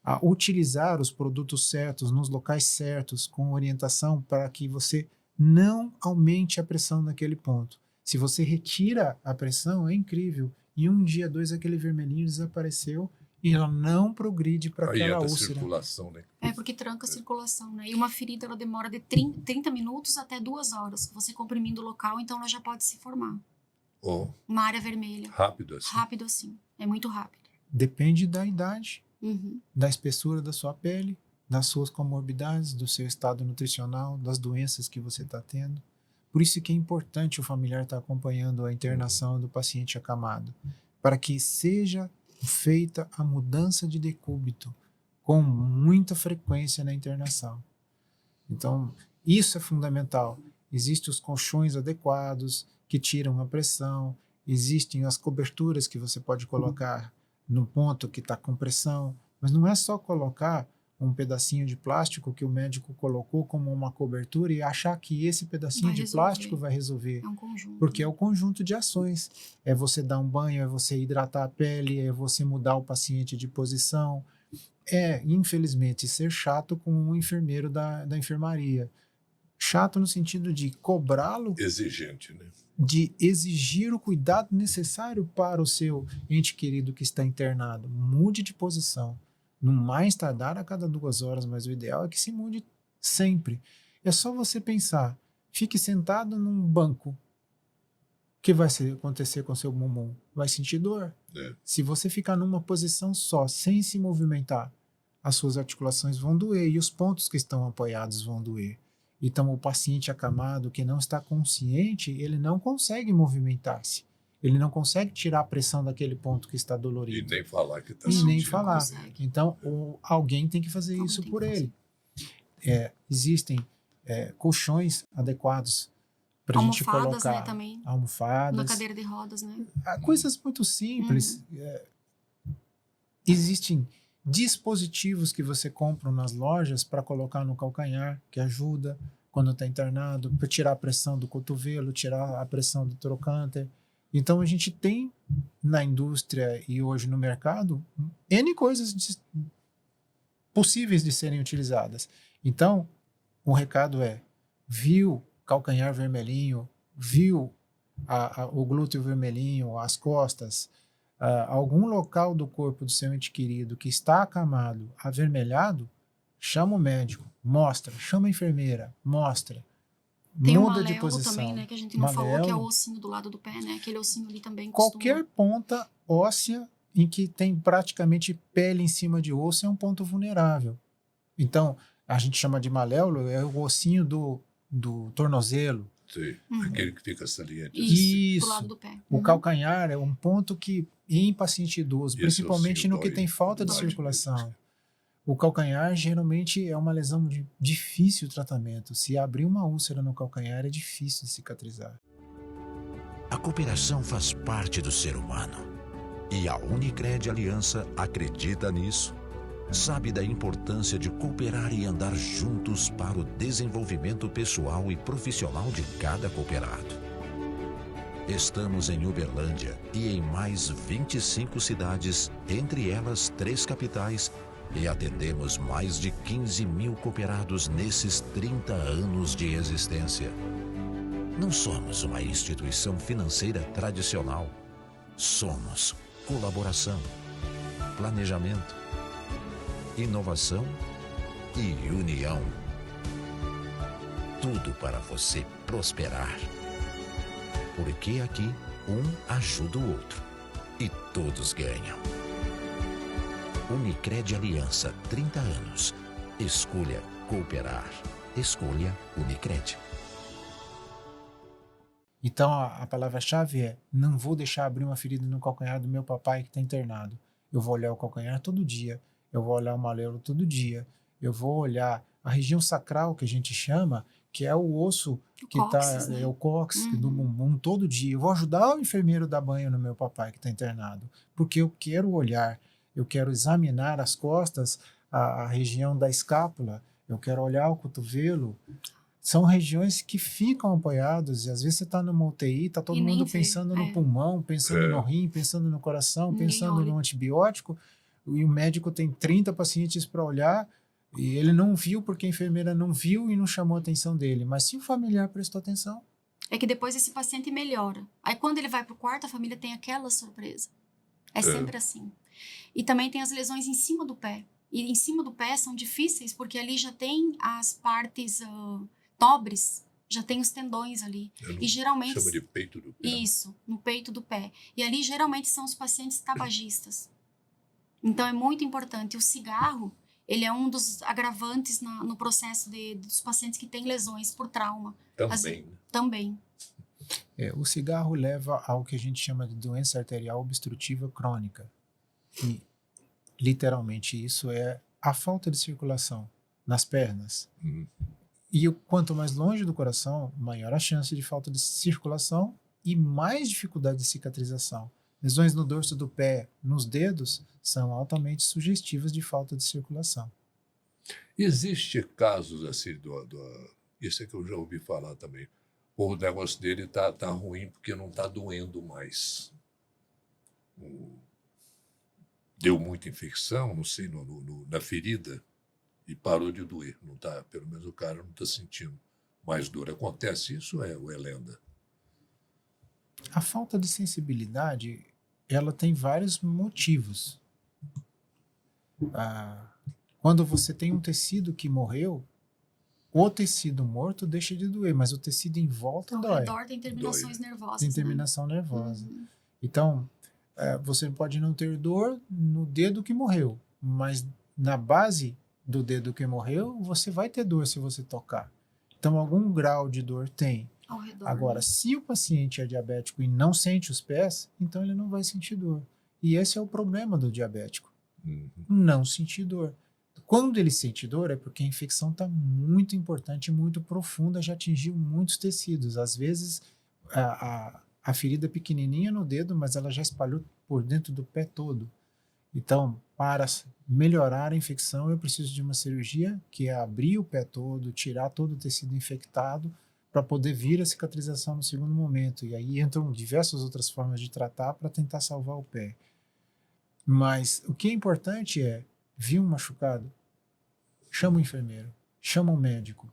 a utilizar os produtos certos nos locais certos, com orientação para que você não aumente a pressão naquele ponto. Se você retira a pressão, é incrível. Em um dia, 2, aquele vermelhinho desapareceu e ela não progride para Aí aquela entra a úlcera. circulação, né? É porque tranca a circulação, né? E uma ferida, ela demora de 30 minutos até 2 horas. Você comprimindo o local, então ela já pode se formar. Ou Uma área vermelha. rápido assim. Rápido assim. É muito rápido. Depende da idade, Uhum. da espessura da sua pele, das suas comorbidades, do seu estado nutricional, das doenças que você está tendo. Por isso que é importante o familiar estar acompanhando a internação do paciente acamado, para que seja feita a mudança de decúbito com muita frequência na internação. Então, isso é fundamental. Existem os colchões adequados que tiram a pressão, existem as coberturas que você pode colocar no ponto que está com pressão, mas não é só colocar um pedacinho de plástico que o médico colocou como uma cobertura e achar que esse pedacinho Vai de resolver. plástico vai resolver. É um conjunto. Porque é o conjunto de ações. É você dar um banho, é você hidratar a pele, é você mudar o paciente de posição. É, infelizmente, ser chato com um enfermeiro da enfermaria. Chato no sentido de cobrá-lo, Exigente, né? de exigir o cuidado necessário para o seu ente querido que está internado. Mude de posição. No mais tardar a cada 2 horas, mas o ideal é que se mude sempre. É só você pensar, fique sentado num banco. O que vai acontecer com o seu bumbum? Vai sentir dor. É. Se você ficar numa posição só, sem se movimentar, as suas articulações vão doer e os pontos que estão apoiados vão doer. Então, o paciente acamado que não está consciente, ele não consegue movimentar-se. Ele não consegue tirar a pressão daquele ponto que está E dolorido. nem falar que está E sentindo. nem falar. consegue. Então, alguém tem que fazer Alguém isso tem por que ele. Existem colchões adequados para a gente Almofadas, colocar. né, também. Almofadas. Na cadeira de rodas, né? Coisas muito simples. Existem dispositivos que você compra nas lojas para colocar no calcanhar, que ajuda quando está internado, para tirar a pressão do cotovelo, tirar a pressão do trocânter. Então a gente tem na indústria e hoje no mercado N coisas possíveis de serem utilizadas. Então, o recado é: viu calcanhar vermelhinho, viu o glúteo vermelhinho, as costas, algum local do corpo do seu ente querido que está acamado, avermelhado, chama o médico, mostra, chama a enfermeira, mostra, Tem o muda de maléolo posição. também, né? Que a gente não falou, que é o Maléolo. ossinho do lado do pé, né? Aquele ossinho ali também Qualquer ponta óssea em que tem praticamente pele em cima de osso é um ponto vulnerável. Então, a gente chama de maléolo, é o ossinho do tornozelo. Sim, Uhum. aquele que fica saliente. Isso. Do lado do pé. O Uhum. calcanhar é um ponto que, em paciente idoso, Esse principalmente ossinho no que dói, tem falta de dói circulação, mesmo. o calcanhar geralmente é uma lesão de difícil tratamento. Se abrir uma úlcera no calcanhar, é difícil de cicatrizar. A cooperação faz parte do ser humano. E a Unicred Aliança acredita nisso. Sabe da importância de cooperar e andar juntos para o desenvolvimento pessoal e profissional de cada cooperado. Estamos em Uberlândia e em mais 25 cidades, entre elas 3 capitais, e atendemos mais de 15 mil cooperados nesses 30 anos de existência. Não somos uma instituição financeira tradicional. Somos colaboração, planejamento, inovação e união. Tudo para você prosperar. Porque aqui, um ajuda o outro e todos ganham. Unicred Aliança, 30 anos. Escolha cooperar. Escolha Unicred. Então, a palavra-chave é: não vou deixar abrir uma ferida no calcanhar do meu papai que está internado. Eu vou olhar o calcanhar todo dia. Eu vou olhar o malleolo todo dia. Eu vou olhar a região sacral, que a gente chama, que é o osso que cóccix, está, né? é o cóccix do bumbum todo dia. Eu vou ajudar o enfermeiro a dar banho no meu papai que está internado, porque eu quero olhar, eu quero examinar as costas, a região da escápula, eu quero olhar o cotovelo. São regiões que ficam apoiadas, e às vezes você está numa UTI, está todo E nem mundo vê, pensando no é. pulmão, pensando É. no rim, pensando no coração, Ninguém pensando olha. no antibiótico, e o médico tem 30 pacientes para olhar, e ele não viu porque a enfermeira não viu e não chamou a atenção dele. Mas se o familiar prestou atenção, É que depois esse paciente melhora. Aí quando ele vai pro quarto, a família tem aquela surpresa. É sempre assim. E também tem as lesões em cima do pé. E em cima do pé são difíceis porque ali já tem as partes nobres, já tem os tendões ali. Eu não E geralmente chamo de peito do pé. isso, no peito do pé. E ali geralmente são os pacientes tabagistas. Então é muito importante. O cigarro, ele é um dos agravantes no processo dos pacientes que têm lesões por trauma. Também. Né? Também. o cigarro leva ao que a gente chama de doença arterial obstrutiva crônica. E, literalmente, isso é a falta de circulação nas pernas. Uhum. E quanto mais longe do coração, maior a chance de falta de circulação e mais dificuldade de cicatrização. Lesões no dorso do pé, nos dedos, são altamente sugestivas de falta de circulação. Existe casos assim, isso é que eu já ouvi falar também. O negócio dele tá ruim porque não está doendo mais. Deu muita infecção, não sei, na ferida e parou de doer. Não tá, pelo menos o cara não está sentindo mais dor. Acontece isso ou é lenda? A falta de sensibilidade, ela tem vários motivos. Quando você tem um tecido que morreu, o tecido morto deixa de doer, mas o tecido em volta Ao dói. redor tem terminações nervosas. Tem né? terminação nervosa. Uhum. Então, você pode não ter dor no dedo que morreu, mas na base do dedo que morreu, você vai ter dor se você tocar. Então, algum grau de dor tem. Ao redor. Agora, se o paciente é diabético e não sente os pés, então ele não vai sentir dor. E esse é o problema do diabético. Uhum. Não sentir dor. Quando ele sente dor é porque a infecção está muito importante, muito profunda, já atingiu muitos tecidos. Às vezes, a ferida é pequenininha no dedo, mas ela já espalhou por dentro do pé todo. Então, para melhorar a infecção, eu preciso de uma cirurgia que é abrir o pé todo, tirar todo o tecido infectado, para poder vir a cicatrização no segundo momento. E aí entram diversas outras formas de tratar para tentar salvar o pé. Mas o que é importante é, viu um machucado? Chama o enfermeiro, chama o médico.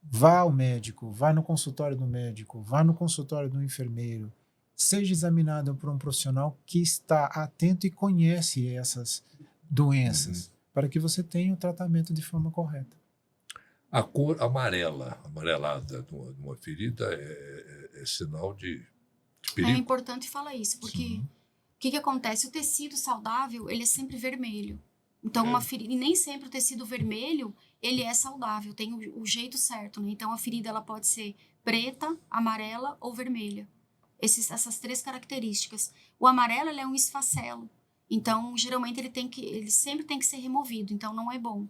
Vá ao médico, vá no consultório do médico, vá no consultório do enfermeiro. Seja examinado por um profissional que está atento e conhece essas doenças, para que você tenha o tratamento de forma correta. A cor amarelada de uma ferida é sinal de É perigo. importante falar isso, porque o que acontece? O tecido saudável, ele é sempre vermelho. Então, uma ferida, e nem sempre o tecido vermelho, ele é saudável, tem o jeito certo, né? Então, a ferida, ela pode ser preta, amarela ou vermelha. Essas três características. O amarelo, ele é um esfacelo. Então, geralmente, ele sempre tem que ser removido. Então, não é bom.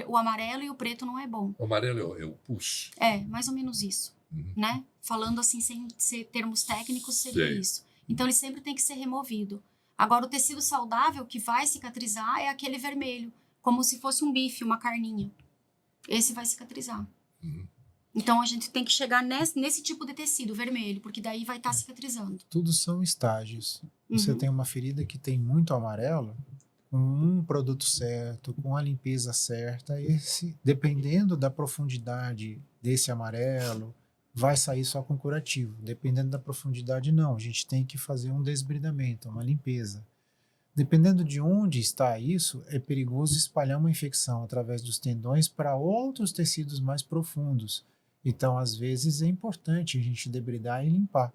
O amarelo e o preto não é bom. O amarelo é o pus. É, mais ou menos isso, Uhum. né? Falando assim, sem ser termos técnicos, seria Sei. isso. Então, ele sempre tem que ser removido. Agora, o tecido saudável que vai cicatrizar é aquele vermelho, como se fosse um bife, uma carninha. Esse vai cicatrizar. Uhum. Então, a gente tem que chegar nesse tipo de tecido vermelho, porque daí vai estar cicatrizando. Tudo são estágios. Você Uhum. tem uma ferida que tem muito amarelo, com um produto certo, com a limpeza certa, dependendo da profundidade desse amarelo, vai sair só com curativo. Dependendo da profundidade, não. A gente tem que fazer um desbridamento, uma limpeza. Dependendo de onde está isso, é perigoso espalhar uma infecção através dos tendões para outros tecidos mais profundos. Então, às vezes, é importante a gente debridar e limpar.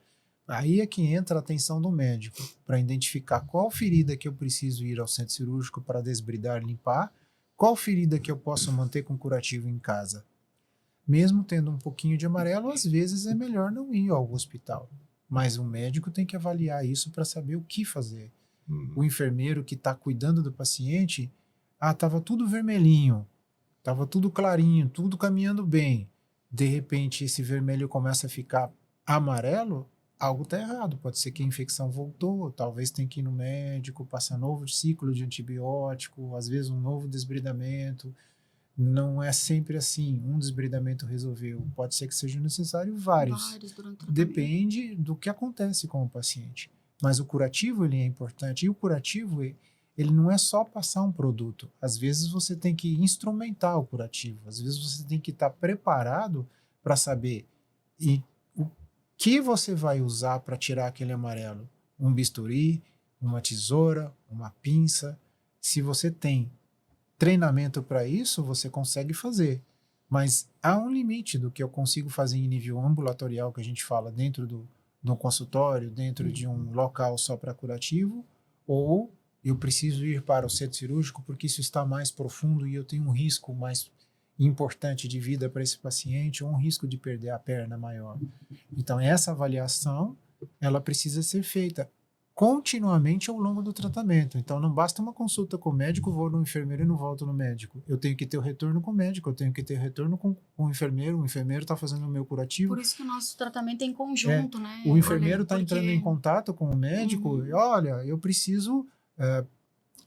Aí é que entra a atenção do médico, para identificar qual ferida que eu preciso ir ao centro cirúrgico para desbridar e limpar, qual ferida que eu posso manter com curativo em casa. Mesmo tendo um pouquinho de amarelo, às vezes é melhor não ir ao hospital. Mas o médico tem que avaliar isso para saber o que fazer. O enfermeiro que está cuidando do paciente, estava tudo vermelhinho, estava tudo clarinho, tudo caminhando bem. De repente, esse vermelho começa a ficar amarelo, algo está errado. Pode ser que a infecção voltou, talvez tenha que ir no médico, passar novo ciclo de antibiótico, às vezes um novo desbridamento. Não é sempre assim, um desbridamento resolveu. Pode ser que seja necessário vários. Vários durante o tratamento. Depende do que acontece com o paciente. Mas o curativo, ele é importante. E o curativo, ele não é só passar um produto. Às vezes você tem que instrumentar o curativo. Às vezes você tem que estar preparado para saber o que você vai usar para tirar aquele amarelo. Um bisturi, uma tesoura, uma pinça. Se você tem treinamento para isso, você consegue fazer. Mas há um limite do que eu consigo fazer em nível ambulatorial, que a gente fala dentro de um consultório, dentro de um local só para curativo, ou eu preciso ir para o centro cirúrgico porque isso está mais profundo e eu tenho um risco mais importante de vida para esse paciente, ou um risco de perder a perna maior. Então, essa avaliação, ela precisa ser feita continuamente ao longo do tratamento. Então, não basta uma consulta com o médico, vou no enfermeiro e não volto no médico. Eu tenho que ter o retorno com o médico, eu tenho que ter o retorno com o enfermeiro está fazendo o meu curativo. Por isso que o nosso tratamento é em conjunto, né? O enfermeiro está Porque entrando em contato com o médico, e, olha, eu preciso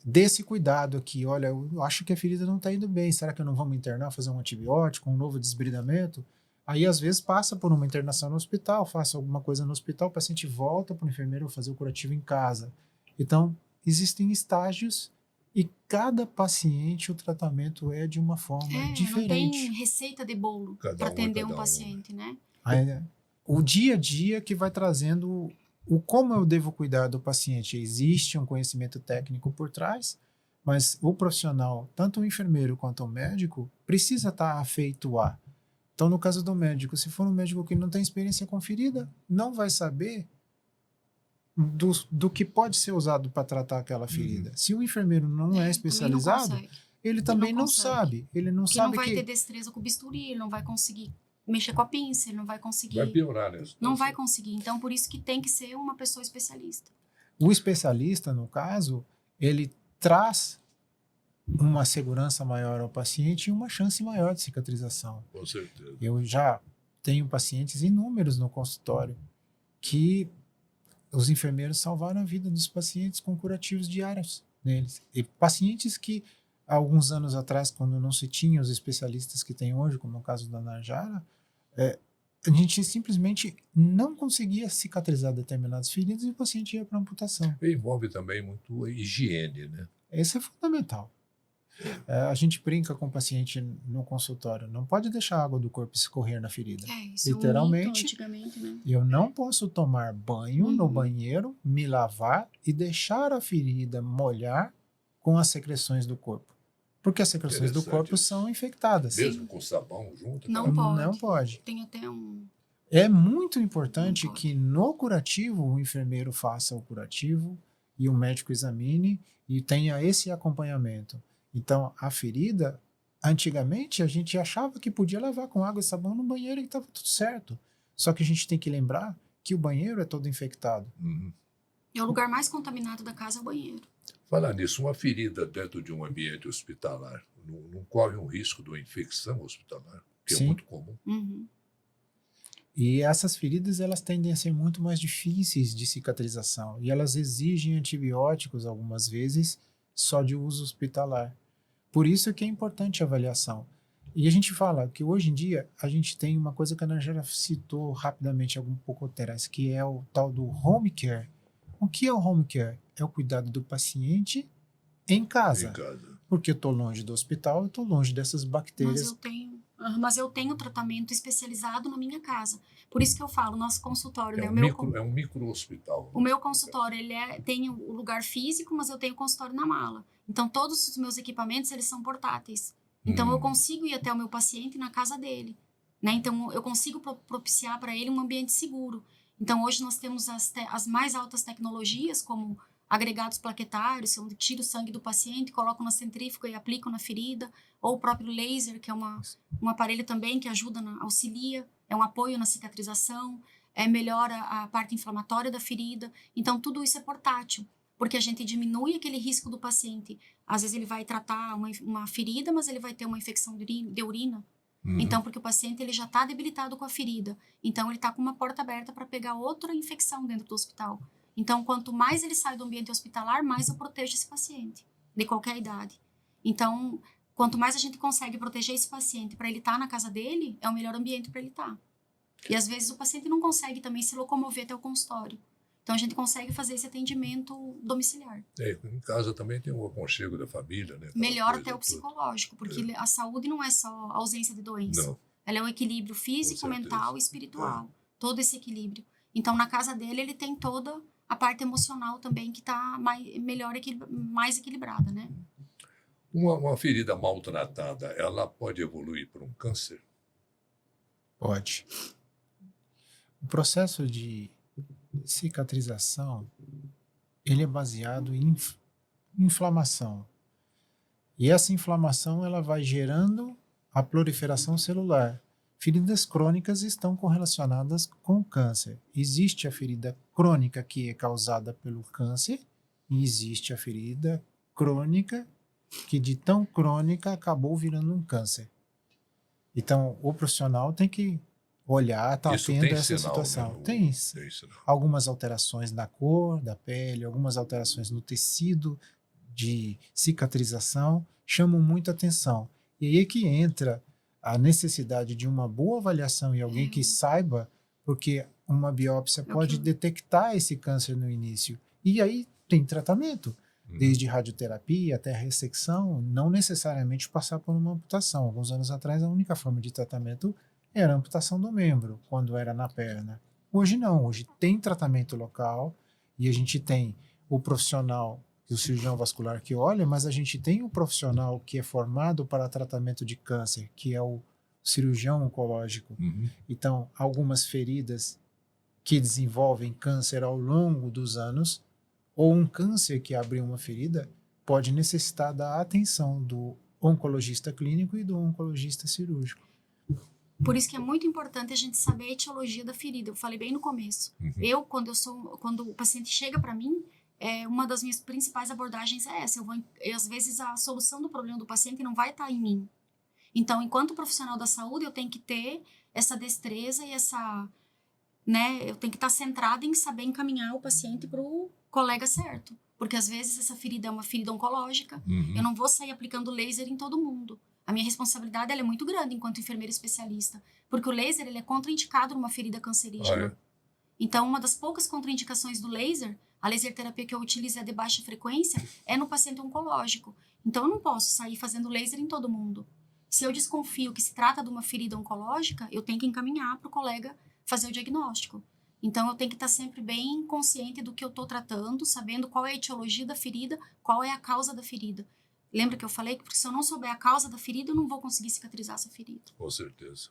desse cuidado aqui, olha, eu acho que a ferida não está indo bem, será que eu não vou me internar, fazer um antibiótico, um novo desbridamento? Aí, às vezes, passa por uma internação no hospital, faça alguma coisa no hospital, o paciente volta para o enfermeiro fazer o curativo em casa. Então, existem estágios e cada paciente, o tratamento é de uma forma diferente. Não tem receita de bolo para atender um paciente, né? Aí, o dia a dia que vai trazendo o como eu devo cuidar do paciente. Existe um conhecimento técnico por trás, mas o profissional, tanto o enfermeiro quanto o médico, precisa estar afeito a. Então, no caso do médico, se for um médico que não tem experiência com ferida, não vai saber do que pode ser usado para tratar aquela ferida. Se o enfermeiro não é especializado, ele também não sabe. Ele não sabe que... não vai ter destreza com o bisturi, ele não vai conseguir mexer com a pinça, ele não vai conseguir... Vai piorar, né? Não vai conseguir. Então, por isso que tem que ser uma pessoa especialista. O especialista, no caso, ele traz uma segurança maior ao paciente e uma chance maior de cicatrização. Com certeza. Eu já tenho pacientes inúmeros no consultório que os enfermeiros salvaram a vida dos pacientes com curativos diários neles. E pacientes que, há alguns anos atrás, quando não se tinha os especialistas que tem hoje, como o caso da Narjara, a gente simplesmente não conseguia cicatrizar determinadas feridas e o paciente ia para amputação. E envolve também muito a higiene, né? Isso é fundamental. A gente brinca com o paciente no consultório, não pode deixar a água do corpo escorrer na ferida. Isso literalmente, é um mito, antigamente, né? Eu não posso tomar banho no banheiro, me lavar e deixar a ferida molhar com as secreções do corpo. Porque as secreções do corpo são infectadas. Mesmo com sabão junto? Não pode. Não pode. Tem até um... É muito importante que no curativo o enfermeiro faça o curativo e o médico examine e tenha esse acompanhamento. Então, a ferida, antigamente a gente achava que podia lavar com água e sabão no banheiro e estava tudo certo. Só que a gente tem que lembrar que o banheiro é todo infectado. É o lugar mais contaminado da casa, é o banheiro. Falar nisso, uma ferida dentro de um ambiente hospitalar não corre um risco de uma infecção hospitalar, que Sim. é muito comum. E essas feridas, elas tendem a ser muito mais difíceis de cicatrização e elas exigem antibióticos algumas vezes só de uso hospitalar. Por isso que é importante a avaliação. E a gente fala que hoje em dia a gente tem uma coisa que a Narjara citou rapidamente algum pouco atrás, que é o tal do home care. O que é o home care? É o cuidado do paciente em casa. Porque eu estou longe do hospital, eu estou longe dessas bactérias. Mas eu tenho Mas eu tenho tratamento especializado na minha casa. Por isso que eu falo, nosso consultório, né? É um micro hospital. O meu consultório, tem o lugar físico, mas eu tenho consultório na mala. Então, todos os meus equipamentos, eles são portáteis. Então, eu consigo ir até o meu paciente na casa dele, né? Então, eu consigo propiciar para ele um ambiente seguro. Então, hoje nós temos as mais altas tecnologias, como agregados plaquetários, onde tiro o sangue do paciente, coloco na centrífuga e aplico na ferida, ou o próprio laser, que é um aparelho também que ajuda, auxilia, é um apoio na cicatrização, melhora a parte inflamatória da ferida. Então, tudo isso é portátil, porque a gente diminui aquele risco do paciente. Às vezes ele vai tratar uma ferida, mas ele vai ter uma infecção de urina. Então, porque o paciente ele já está debilitado com a ferida. Então, ele está com uma porta aberta para pegar outra infecção dentro do hospital. Então, quanto mais ele sai do ambiente hospitalar, mais eu protejo esse paciente, de qualquer idade. Então, quanto mais a gente consegue proteger esse paciente para ele estar na casa dele, é o melhor ambiente para ele estar. E às vezes o paciente não consegue também se locomover até o consultório. Então a gente consegue fazer esse atendimento domiciliar. Em casa também tem o aconchego da família, né? Melhor até o psicológico, porque a saúde não é só a ausência de doença. Não. Ela é um equilíbrio físico, mental e espiritual. Todo esse equilíbrio. Então na casa dele ele tem toda a parte emocional também que está mais equilibrada, né? Uma ferida maltratada, ela pode evoluir para um câncer? Pode. O processo de cicatrização, ele é baseado em inflamação. E essa inflamação, ela vai gerando a proliferação celular. Feridas crônicas estão correlacionadas com o câncer. Existe a ferida crônica que é causada pelo câncer e existe a ferida crônica que de tão crônica acabou virando um câncer. Então, o profissional tem que olhar, tá atento a essa situação. Né? Tem algumas alterações na cor da pele, algumas alterações no tecido de cicatrização, chamam muita atenção. E aí é que entra a necessidade de uma boa avaliação e alguém que saiba, porque uma biópsia pode detectar esse câncer no início. E aí tem tratamento, desde radioterapia até ressecção, não necessariamente passar por uma amputação. Alguns anos atrás, a única forma de tratamento era a amputação do membro, quando era na perna. Hoje não, hoje tem tratamento local e a gente tem o profissional, o cirurgião vascular que olha, mas a gente tem o profissional que é formado para tratamento de câncer, que é o cirurgião oncológico. Então, algumas feridas que desenvolvem câncer ao longo dos anos, ou um câncer que abriu uma ferida, pode necessitar da atenção do oncologista clínico e do oncologista cirúrgico. Por isso que é muito importante a gente saber a etiologia da ferida. Eu falei bem no começo. Quando o paciente chega para mim, uma das minhas principais abordagens é essa. Às vezes a solução do problema do paciente não vai estar em mim. Então, enquanto profissional da saúde, eu tenho que ter essa destreza e eu tenho que estar centrada em saber encaminhar o paciente para o colega certo. Porque às vezes essa ferida é uma ferida oncológica. Eu não vou sair aplicando laser em todo mundo. A minha responsabilidade ela é muito grande enquanto enfermeira especialista, porque o laser ele é contraindicado numa ferida cancerígena. Então, uma das poucas contraindicações do laser, a laser terapia que eu utilizo é de baixa frequência, é no paciente oncológico. Então, eu não posso sair fazendo laser em todo mundo. Se eu desconfio que se trata de uma ferida oncológica, eu tenho que encaminhar para o colega fazer o diagnóstico. Então, eu tenho que estar sempre bem consciente do que eu estou tratando, sabendo qual é a etiologia da ferida, qual é a causa da ferida. Lembra que eu falei que se eu não souber a causa da ferida, eu não vou conseguir cicatrizar essa ferida. Com certeza.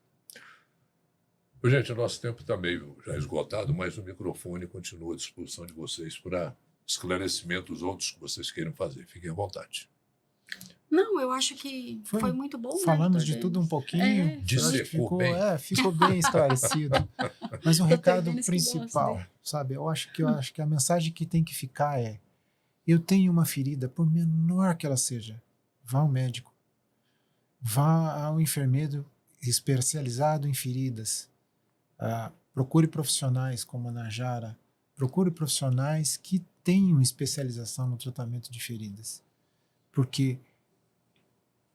Gente, o nosso tempo está meio já esgotado, mas o microfone continua à disposição de vocês para esclarecimentos outros que vocês queiram fazer. Fiquem à vontade. Não, eu acho que foi muito bom. Falamos de tudo um pouquinho. Ficou bem. Ficou bem esclarecido. Mas o recado principal, sabe? Eu acho que a mensagem que tem que ficar é: eu tenho uma ferida, por menor que ela seja, vá ao médico. Vá ao enfermeiro especializado em feridas. Procure profissionais como a Najara. Procure profissionais que tenham especialização no tratamento de feridas. Porque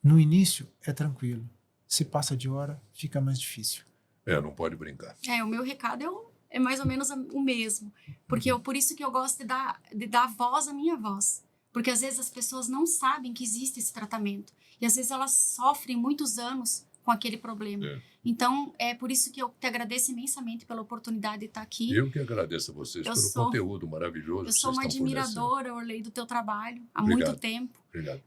no início é tranquilo. Se passa de hora, fica mais difícil. Não pode brincar. O meu recado é mais ou menos o mesmo. Porque por isso que eu gosto de dar voz à minha voz. Porque às vezes as pessoas não sabem que existe esse tratamento. E às vezes elas sofrem muitos anos com aquele problema. É. Então, é por isso que eu te agradeço imensamente pela oportunidade de estar aqui. Eu que agradeço a vocês Eu pelo sou- conteúdo maravilhoso Eu que sou vocês uma estão fornecendo. admiradora, Orley, do teu trabalho há Obrigado. muito tempo. Obrigado.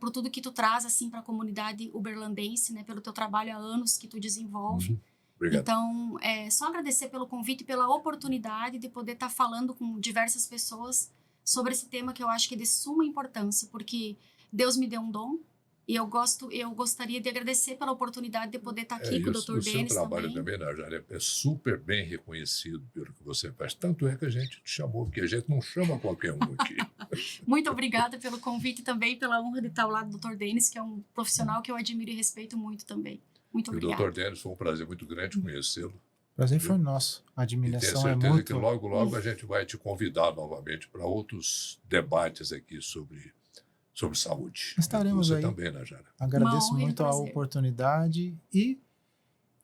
Por tudo que tu traz assim para a comunidade uberlandense, né? Pelo teu trabalho há anos que tu desenvolve. Obrigado. Então, só agradecer pelo convite, pela oportunidade de poder estar falando com diversas pessoas sobre esse tema que eu acho que é de suma importância, porque Deus me deu um dom e eu gostaria de agradecer pela oportunidade de poder estar aqui com o Dr. O seu Denis trabalho também. também, Najara, é super bem reconhecido pelo que você faz. Tanto é que a gente te chamou, porque a gente não chama qualquer um aqui. Muito obrigada pelo convite também, pela honra de estar ao lado do Dr. Denis, que é um profissional que eu admiro e respeito muito também. Muito E o obrigada. Dr. Denis, foi um prazer muito grande conhecê-lo. Prazer foi nosso. A E tenho admiração é certeza que mútua. logo, logo a gente vai te convidar novamente para outros debates aqui sobre saúde. Estaremos Você aí. também, Najara. Agradeço honra e um muito a prazer. oportunidade e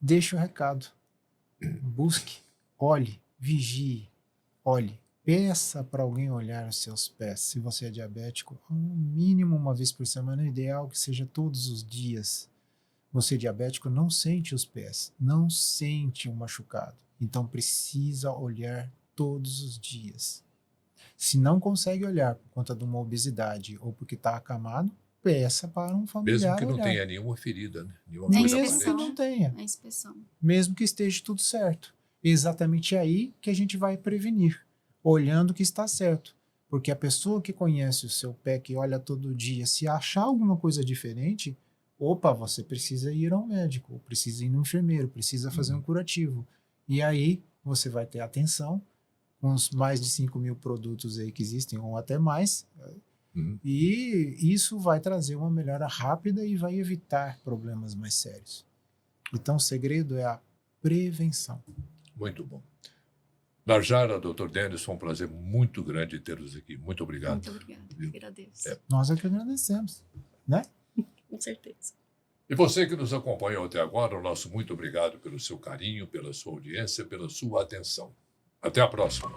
deixo o recado. Busque, olhe, vigie, olhe. Peça para alguém olhar os seus pés. Se você é diabético, no mínimo uma vez por semana, é ideal que seja todos os dias. Você diabético não sente os pés, não sente um machucado. Então precisa olhar todos os dias. Se não consegue olhar por conta de uma obesidade ou porque está acamado, peça para um familiar Mesmo que não olhar. tenha nenhuma ferida, né? Nenhuma Nem coisa Mesmo que aparente. não tenha, A inspeção. mesmo que esteja tudo certo. Exatamente aí que a gente vai prevenir, olhando o que está certo. Porque a pessoa que conhece o seu pé, que olha todo dia, se achar alguma coisa diferente, opa, você precisa ir ao médico, ou precisa ir no enfermeiro, precisa fazer um curativo. E aí você vai ter atenção com os mais de 5.000 produtos aí que existem, ou até mais, Uhum. e isso vai trazer uma melhora rápida e vai evitar problemas mais sérios. Então o segredo é a prevenção. Muito bom. Najara, Dr. Denis, foi um prazer muito grande tê-los aqui. Muito obrigado. Muito obrigada. Viu? Agradeço. Nós é que agradecemos, né? Com certeza. E você que nos acompanhou até agora, o nosso muito obrigado pelo seu carinho, pela sua audiência, pela sua atenção. Até a próxima.